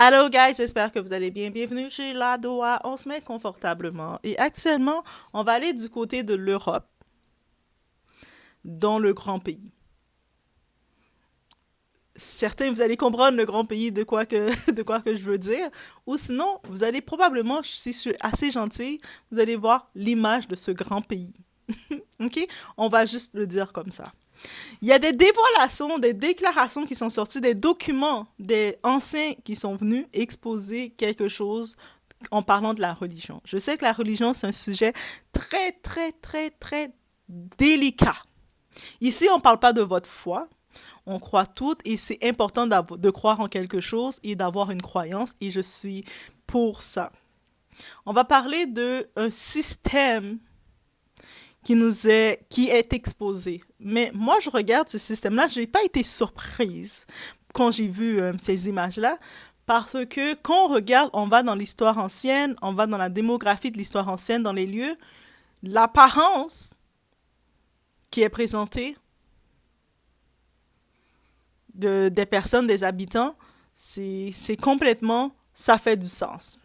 Hello guys, j'espère que vous allez bien. Bienvenue chez La Doha. On se met confortablement. Et actuellement, on va aller du côté de l'Europe, dans le grand pays. Certains, vous allez comprendre le grand pays de quoi que je veux dire. Ou sinon, vous allez probablement, si je suis assez gentille, vous allez voir l'image de ce grand pays. OK? On va juste le dire comme ça. Il y a des dévoilations, des déclarations qui sont sorties, des documents des anciens qui sont venus exposer quelque chose en parlant de la religion. Je sais que la religion, c'est un sujet très, très, très, très délicat. Ici, on ne parle pas de votre foi. On croit toutes et c'est important de croire en quelque chose et d'avoir une croyance et je suis pour ça. On va parler de un système qui est exposé. Mais moi, je regarde ce système-là, j'ai pas été surprise quand j'ai vu ces images-là, parce que quand on regarde, on va dans l'histoire ancienne, on va dans la démographie de l'histoire ancienne, dans les lieux, l'apparence qui est présentée des personnes, des habitants, c'est complètement, ça fait du sens.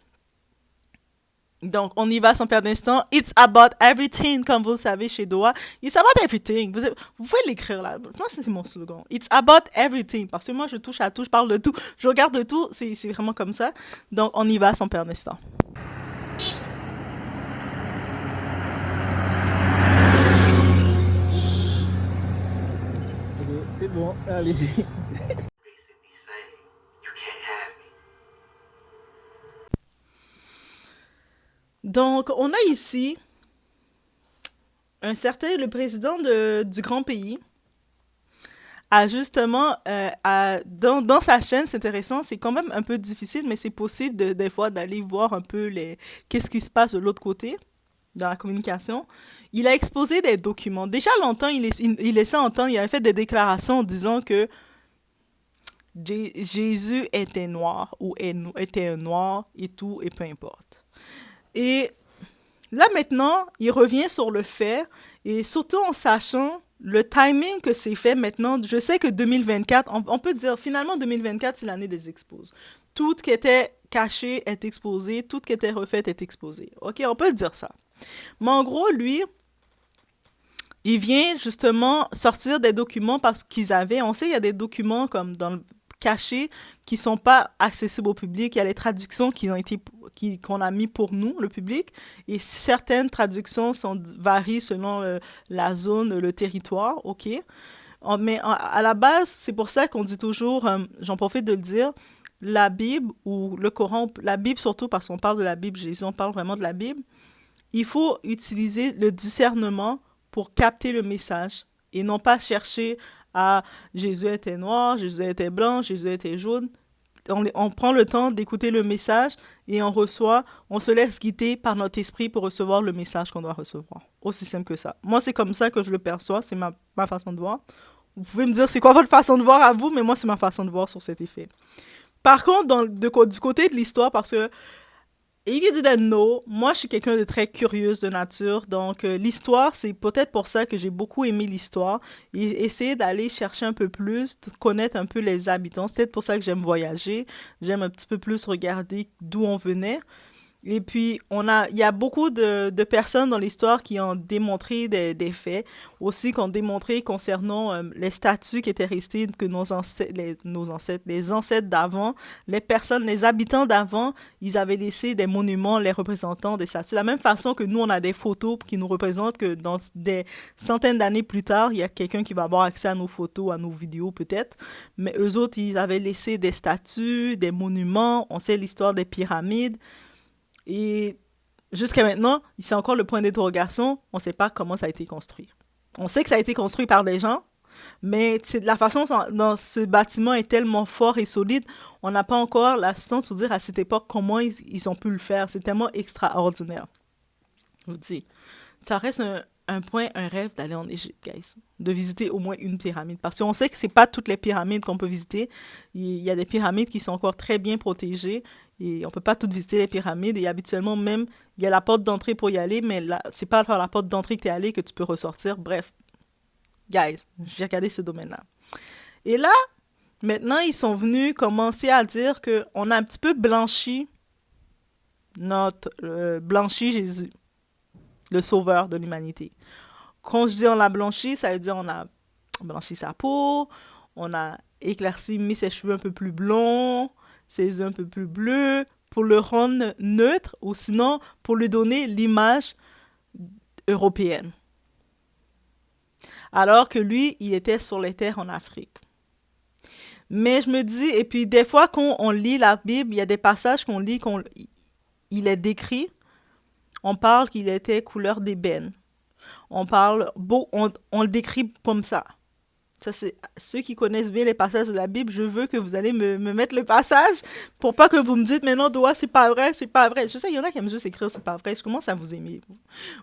Donc, on y va sans perdre d'instant. It's about everything, comme vous le savez chez Doha. It's about everything. Vous pouvez l'écrire là. Moi, c'est mon slogan. It's about everything. Parce que moi, je touche à tout, je parle de tout, je regarde de tout. C'est vraiment comme ça. Donc, on y va sans perdre d'instant. Ok, c'est bon, allez. Basically saying, you can't have me. Donc, on a ici un certain, le président du grand pays, a justement, dans sa chaîne, c'est intéressant, c'est quand même un peu difficile, mais c'est possible des fois d'aller voir un peu qu'est-ce qui se passe de l'autre côté dans la communication. Il a exposé des documents. Déjà longtemps, il laissait entendre, il avait fait des déclarations en disant que Jésus était noir ou était un noir et tout, et peu importe. Et là maintenant, il revient sur le fait, et surtout en sachant le timing que c'est fait maintenant. Je sais que 2024, on peut dire finalement 2024, c'est l'année des expos. Tout ce qui était caché est exposé, tout ce qui était refait est exposé. Ok, on peut dire ça. Mais en gros, lui, il vient justement sortir des documents parce qu'ils avaient, on sait, il y a des documents comme dans le cachés qui sont pas accessibles au public. Il y a les traductions qui ont été qu'on a mis pour nous, le public, et certaines traductions varient selon la zone, le territoire, ok. Mais à la base, c'est pour ça qu'on dit toujours, j'en profite de le dire, la Bible ou le Coran, la Bible surtout parce qu'on parle de la Bible, Jésus, on parle vraiment de la Bible, il faut utiliser le discernement pour capter le message et non pas chercher à Jésus était noir, Jésus était blanc, Jésus était jaune. On prend le temps d'écouter le message et on reçoit, on se laisse guider par notre esprit pour recevoir le message qu'on doit recevoir. Aussi simple que ça. Moi, c'est comme ça que je le perçois, c'est ma façon de voir. Vous pouvez me dire c'est quoi votre façon de voir à vous, mais moi, c'est ma façon de voir sur cet effet. Par contre, du côté de l'histoire, parce que if you didn't know, moi je suis quelqu'un de très curieuse de nature, donc l'histoire, c'est peut-être pour ça que j'ai beaucoup aimé l'histoire et essayer d'aller chercher un peu plus, de connaître un peu les habitants. C'est peut-être pour ça que j'aime voyager, j'aime un petit peu plus regarder d'où on venait. Et puis, il y a beaucoup de personnes dans l'histoire qui ont démontré des faits, aussi qui ont démontré concernant les statues qui étaient restées, que les ancêtres d'avant, les personnes, les habitants d'avant, ils avaient laissé des monuments les représentant des statues. De la même façon que nous, on a des photos qui nous représentent que dans des centaines d'années plus tard, il y a quelqu'un qui va avoir accès à nos photos, à nos vidéos peut-être. Mais eux autres, ils avaient laissé des statues, des monuments. On sait l'histoire des pyramides. Et jusqu'à maintenant, c'est encore le point d'interrogation. On ne sait pas comment ça a été construit. On sait que ça a été construit par des gens, mais c'est de la façon dont ce bâtiment est tellement fort et solide, on n'a pas encore la science pour dire à cette époque comment ils ont pu le faire. C'est tellement extraordinaire. Je vous dis, ça reste un point, un rêve d'aller en Égypte, guys. De visiter au moins une pyramide. Parce qu'on sait que c'est pas toutes les pyramides qu'on peut visiter. Il y a des pyramides qui sont encore très bien protégées. Et on peut pas toutes visiter les pyramides. Et habituellement, même, il y a la porte d'entrée pour y aller, mais là, c'est pas par la porte d'entrée que tu es allé que tu peux ressortir. Bref, guys, j'ai regardé ce domaine-là. Et là, Maintenant, ils sont venus commencer à dire qu'on a un petit peu blanchi Jésus, le sauveur de l'humanité. Quand je dis on l'a blanchi, ça veut dire on a blanchi sa peau, on a éclairci, mis ses cheveux un peu plus blonds, ses yeux un peu plus bleus, pour le rendre neutre, ou sinon pour lui donner l'image européenne. Alors que lui, il était sur les terres en Afrique. Mais je me dis, et puis des fois quand on lit la Bible, il y a des passages qu'on lit, il est décrit, on parle qu'il était couleur d'ébène. On le décrit comme ça. Ça, c'est ceux qui connaissent bien les passages de la Bible, je veux que vous allez me mettre le passage pour pas que vous me dites, mais non, Doa, c'est pas vrai, c'est pas vrai. Je sais, il y en a qui aiment juste écrire, c'est pas vrai. Je commence à vous aimer.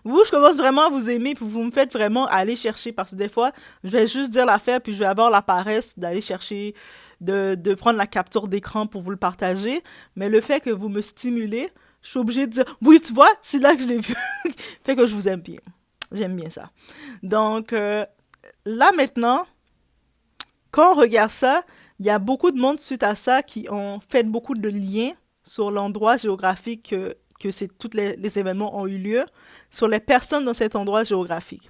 Vous, je commence vraiment à vous aimer, puis vous me faites vraiment aller chercher, parce que des fois, je vais juste dire l'affaire, puis je vais avoir la paresse d'aller chercher, de prendre la capture d'écran pour vous le partager. Mais le fait que vous me stimulez, je suis obligée de dire, oui, tu vois, c'est là que je l'ai vu. Fait que je vous aime bien. J'aime bien ça. Donc, là maintenant, quand on regarde ça, il y a beaucoup de monde suite à ça qui ont fait beaucoup de liens sur l'endroit géographique que tous les événements ont eu lieu, sur les personnes dans cet endroit géographique.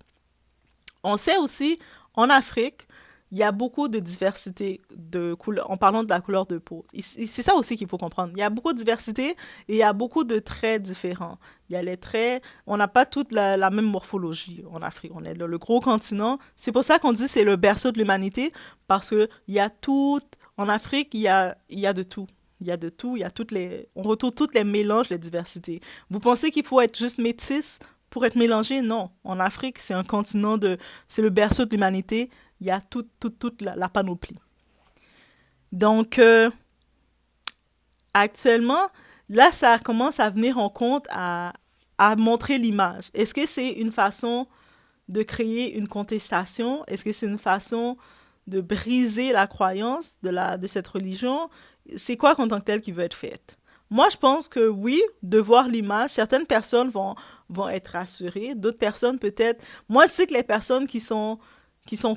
On sait aussi, en Afrique, il y a beaucoup de diversité de couleurs, en parlant de la couleur de peau. C'est ça aussi qu'il faut comprendre. Il y a beaucoup de diversité et il y a beaucoup de traits différents. Il y a les traits, on n'a pas toute la même morphologie en Afrique. On est dans le gros continent. C'est pour ça qu'on dit que c'est le berceau de l'humanité, parce que il y a tout, en Afrique, il y a de tout. Il y a de tout, il y a on retrouve tous les mélanges, les diversités. Vous pensez qu'il faut être juste métis pour être mélangé? Non. En Afrique, c'est un continent c'est le berceau de l'humanité. Il y a toute la panoplie. Donc, actuellement, là, ça commence à venir en compte à montrer l'image. Est-ce que c'est une façon de créer une contestation? Est-ce que c'est une façon de briser la croyance de cette religion? C'est quoi en tant que tel qui veut être fait? Moi, je pense que oui, de voir l'image, certaines personnes vont être rassurées, d'autres personnes peut-être... Moi, je sais que les personnes qui sont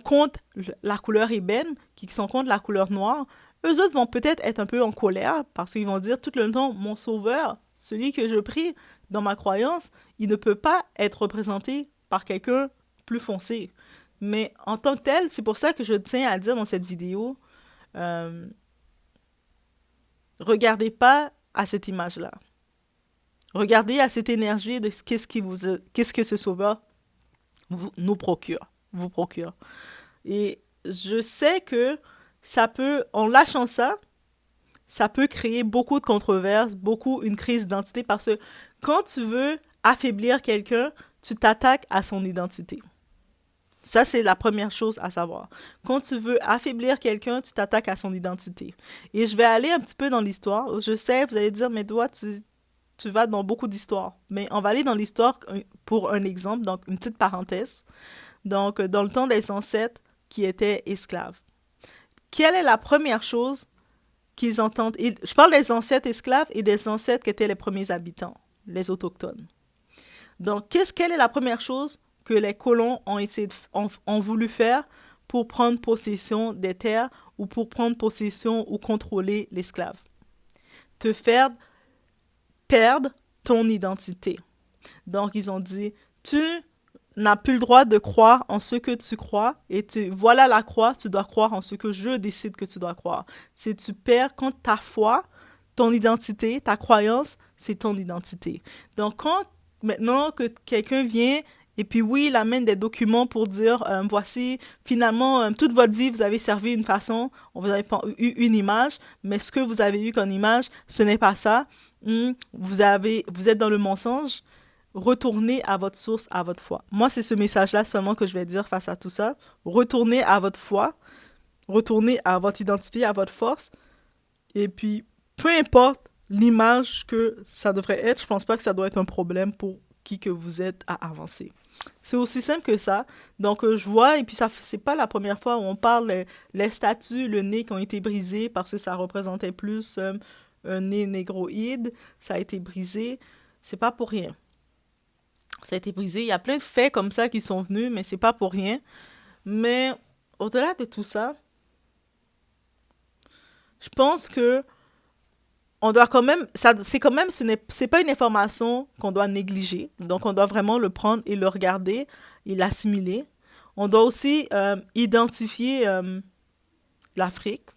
contre la couleur ébène, qui sont contre la couleur noire, eux autres vont peut-être être un peu en colère parce qu'ils vont dire tout le temps, mon sauveur, celui que je prie dans ma croyance, il ne peut pas être représenté par quelqu'un plus foncé. Mais en tant que tel, c'est pour ça que je tiens à dire dans cette vidéo, euh, regardez pas à cette image-là. Regardez à cette énergie de qu'est-ce que ce sauveur nous procure, vous procure. Et je sais que ça peut, en lâchant ça peut créer beaucoup de controverses, une crise d'identité, parce que quand tu veux affaiblir quelqu'un, tu t'attaques à son identité. Ça, c'est la première chose à savoir. Quand tu veux affaiblir quelqu'un, tu t'attaques à son identité. Et je vais aller un petit peu dans l'histoire. Je sais, vous allez dire, mais toi, tu vas dans beaucoup d'histoires. Mais on va aller dans l'histoire pour un exemple, donc une petite parenthèse. Donc, dans le temps des ancêtres qui étaient esclaves. Quelle est la première chose qu'ils entendent? Et je parle des ancêtres esclaves et des ancêtres qui étaient les premiers habitants, les autochtones. Donc, quelle est la première chose que les colons ont voulu faire pour prendre possession des terres ou pour prendre possession ou contrôler l'esclave? Te faire perdre ton identité. Donc, ils ont dit, tu n'as plus le droit de croire en ce que tu crois et voilà la croix, tu dois croire en ce que je décide que tu dois croire. Si tu perds contre ta foi, ton identité, ta croyance, c'est ton identité. Donc, maintenant que quelqu'un vient et puis oui, il amène des documents pour dire, voici, finalement, toute votre vie, vous avez servi une façon, vous avez eu une image, mais ce que vous avez eu comme image, ce n'est pas ça. Vous êtes dans le mensonge. Retournez à votre source, à votre foi. Moi, c'est ce message-là seulement que je vais dire face à tout ça. Retournez à votre foi, retournez à votre identité, à votre force, et puis, peu importe l'image que ça devrait être, je pense pas que ça doit être un problème pour qui que vous êtes à avancer. C'est aussi simple que ça. Donc, je vois, et puis c'est pas la première fois où on parle les statues, le nez qui ont été brisés parce que ça représentait plus un nez négroïde. Ça a été brisé. C'est pas pour rien. Ça a été brisé. Il y a plein de faits comme ça qui sont venus, mais c'est pas pour rien. Mais au-delà de tout ça, je pense que on doit quand même, ça, c'est quand même, c'est pas une information qu'on doit négliger. Donc, on doit vraiment le prendre et le regarder et l'assimiler. On doit aussi identifier l'Afrique.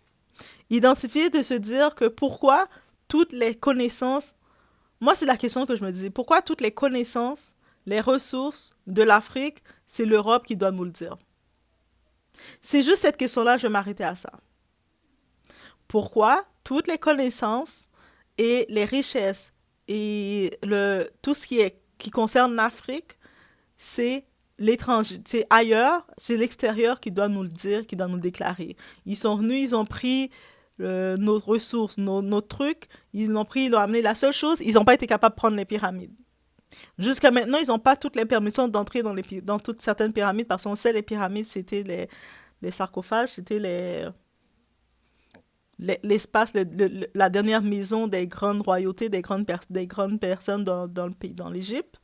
Identifier de se dire que pourquoi toutes les connaissances, moi c'est la question que je me disais, pourquoi toutes les connaissances, les ressources de l'Afrique, c'est l'Europe qui doit nous le dire. C'est juste cette question-là, je vais m'arrêter à ça. Pourquoi toutes les connaissances et les richesses et tout ce qui concerne l'Afrique, c'est l'étranger, c'est ailleurs, c'est l'extérieur qui doit nous le dire, qui doit nous le déclarer. Ils sont venus, ils ont pris nos ressources, nos trucs, ils l'ont pris, ils l'ont amené. La seule chose, ils n'ont pas été capables de prendre les pyramides. Jusqu'à maintenant, ils n'ont pas toutes les permissions d'entrer dans toutes certaines pyramides parce qu'on sait les pyramides, c'était les sarcophages, c'était l'espace, la dernière maison des grandes royautés, des grandes personnes dans le pays, dans l'Égypte.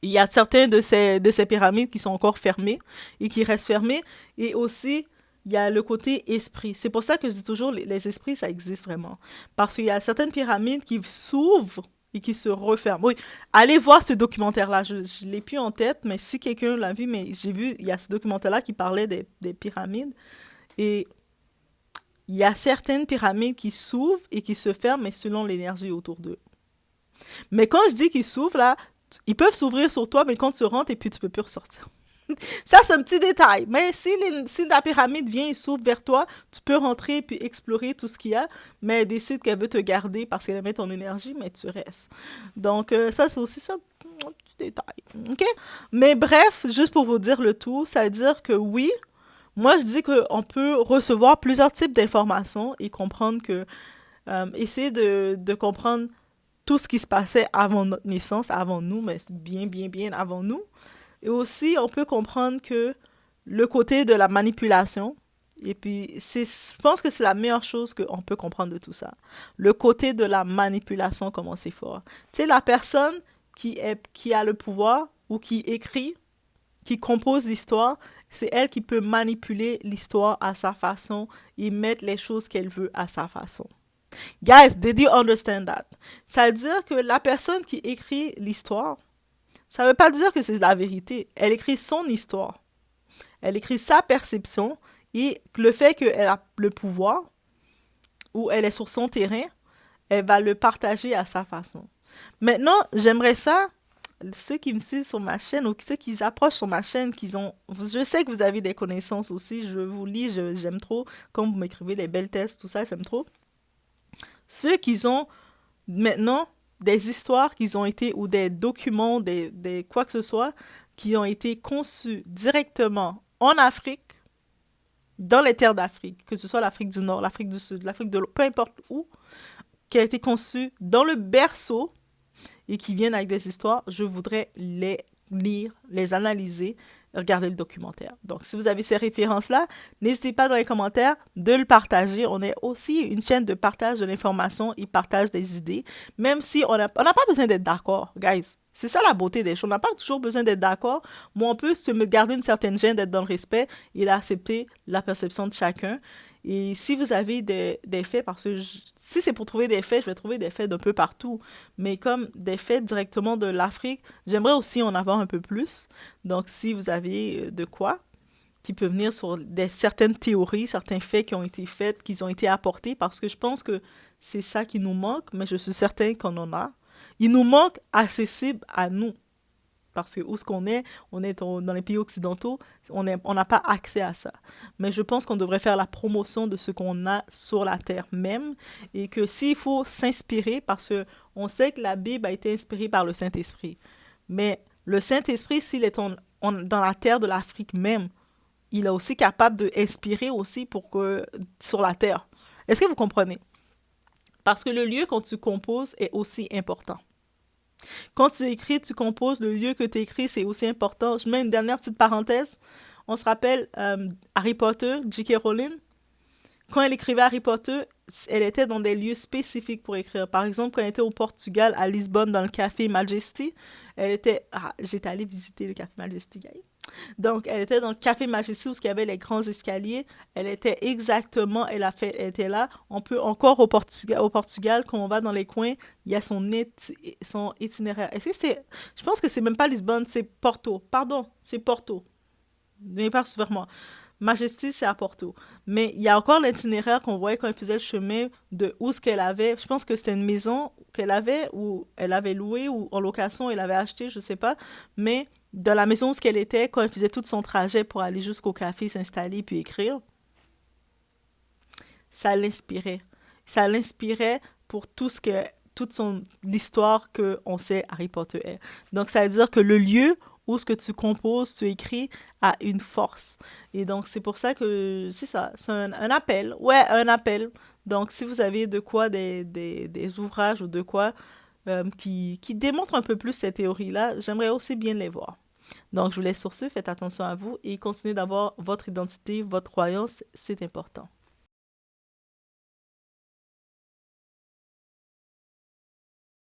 Il y a certains de ces pyramides qui sont encore fermées et qui restent fermées. Et aussi, il y a le côté esprit. C'est pour ça que je dis toujours, les esprits, ça existe vraiment. Parce qu'il y a certaines pyramides qui s'ouvrent et qui se referment. Oui, allez voir ce documentaire-là. Je ne l'ai plus en tête, mais si quelqu'un l'a vu, mais j'ai vu, il y a ce documentaire-là qui parlait des pyramides. Et il y a certaines pyramides qui s'ouvrent et qui se ferment, mais selon l'énergie autour d'eux. Mais quand je dis qu'ils s'ouvrent, là, ils peuvent s'ouvrir sur toi, mais quand tu rentres, et puis tu peux plus ressortir. Ça, c'est un petit détail. Mais si la pyramide vient et s'ouvre vers toi, tu peux rentrer et puis explorer tout ce qu'il y a, mais elle décide qu'elle veut te garder parce qu'elle aime ton énergie, mais tu restes. Donc, ça, c'est aussi ça, un petit détail. OK? Mais bref, juste pour vous dire le tout, ça veut dire que oui, moi, je dis qu'on peut recevoir plusieurs types d'informations et comprendre que, essayer de comprendre tout ce qui se passait avant notre naissance, avant nous, mais bien, bien, bien avant nous. Et aussi, on peut comprendre que le côté de la manipulation, et puis je pense que c'est la meilleure chose qu'on peut comprendre de tout ça. Le côté de la manipulation, comment c'est fort. Tu sais, la personne qui a le pouvoir ou qui écrit, qui compose l'histoire, c'est elle qui peut manipuler l'histoire à sa façon et mettre les choses qu'elle veut à sa façon. Guys, did you understand that? Ça veut dire que la personne qui écrit l'histoire, ça veut pas dire que c'est la vérité. Elle écrit son histoire. Elle écrit sa perception et le fait qu'elle a le pouvoir ou elle est sur son terrain, elle va le partager à sa façon. Maintenant, j'aimerais ça, ceux qui me suivent sur ma chaîne ou ceux qui approchent sur ma chaîne, je sais que vous avez des connaissances aussi, je vous lis, j'aime trop, quand vous m'écrivez les belles tests, tout ça, j'aime trop. Ceux qui ont maintenant des histoires qui ont été, ou des documents, des quoi que ce soit, qui ont été conçus directement en Afrique, dans les terres d'Afrique, que ce soit l'Afrique du Nord, l'Afrique du Sud, l'Afrique de l'Ouest, peu importe où, qui a été conçu dans le berceau et qui viennent avec des histoires, je voudrais les lire, les analyser, regarder le documentaire. Donc, si vous avez ces références-là, n'hésitez pas dans les commentaires de le partager. On est aussi une chaîne de partage de l'information et partage des idées, même si on n'a pas besoin d'être d'accord, guys. C'est ça la beauté des choses. On n'a pas toujours besoin d'être d'accord, mais on peut se garder une certaine gêne d'être dans le respect et d'accepter la perception de chacun. Et si vous avez des faits, parce que si c'est pour trouver des faits, je vais trouver des faits d'un peu partout. Mais comme des faits directement de l'Afrique, j'aimerais aussi en avoir un peu plus. Donc, si vous avez de quoi qui peut venir sur certaines théories, certains faits qui ont été faits, qui ont été apportés, parce que je pense que c'est ça qui nous manque, mais je suis certain qu'on en a. Il nous manque accessible à nous. Parce que où est-ce qu'on est, dans les pays occidentaux, on n'a pas accès à ça. Mais je pense qu'on devrait faire la promotion de ce qu'on a sur la terre même et que s'il faut s'inspirer, parce qu'on sait que la Bible a été inspirée par le Saint-Esprit. Mais le Saint-Esprit, s'il est dans la terre de l'Afrique même, il est aussi capable d'inspirer aussi sur la terre. Est-ce que vous comprenez? Parce que le lieu quand tu composes est aussi important. Quand tu écris, tu composes, le lieu que tu écris, c'est aussi important. Je mets une dernière petite parenthèse. On se rappelle Harry Potter, J.K. Rowling. Quand elle écrivait Harry Potter, elle était dans des lieux spécifiques pour écrire. Par exemple, quand elle était au Portugal, à Lisbonne, dans le Café Majesty, j'étais allée visiter le Café Majesty, guys. Donc, elle était dans le Café Majesty où il y avait les grands escaliers. Elle était exactement, elle était là. On peut encore au Portugal, quand on va dans les coins, il y a son itinéraire. Est-ce que c'est, je pense que c'est même pas Lisbonne, c'est Porto. Pardon, c'est Porto. Mais pas vers moi. Majesty, c'est à Porto. Mais il y a encore l'itinéraire qu'on voyait quand elle faisait le chemin de où ce qu'elle avait. Je pense que c'était une maison qu'elle avait ou elle avait louée ou en location elle avait acheté, je sais pas. Mais de la maison où ce qu'elle était, quand elle faisait tout son trajet pour aller jusqu'au café, s'installer puis écrire, ça l'inspirait. Ça l'inspirait pour tout ce que toute son l'histoire que on sait Harry Potter est. Donc ça veut dire que le lieu où ce que tu composes, tu écris a une force. Et donc c'est pour ça que c'est ça, c'est un appel. Ouais, un appel. Donc si vous avez de quoi des ouvrages ou de quoi qui démontrent un peu plus cette théorie-là, j'aimerais aussi bien les voir. Donc je vous laisse sur ce, faites attention à vous et continuez d'avoir votre identité, votre croyance, c'est important.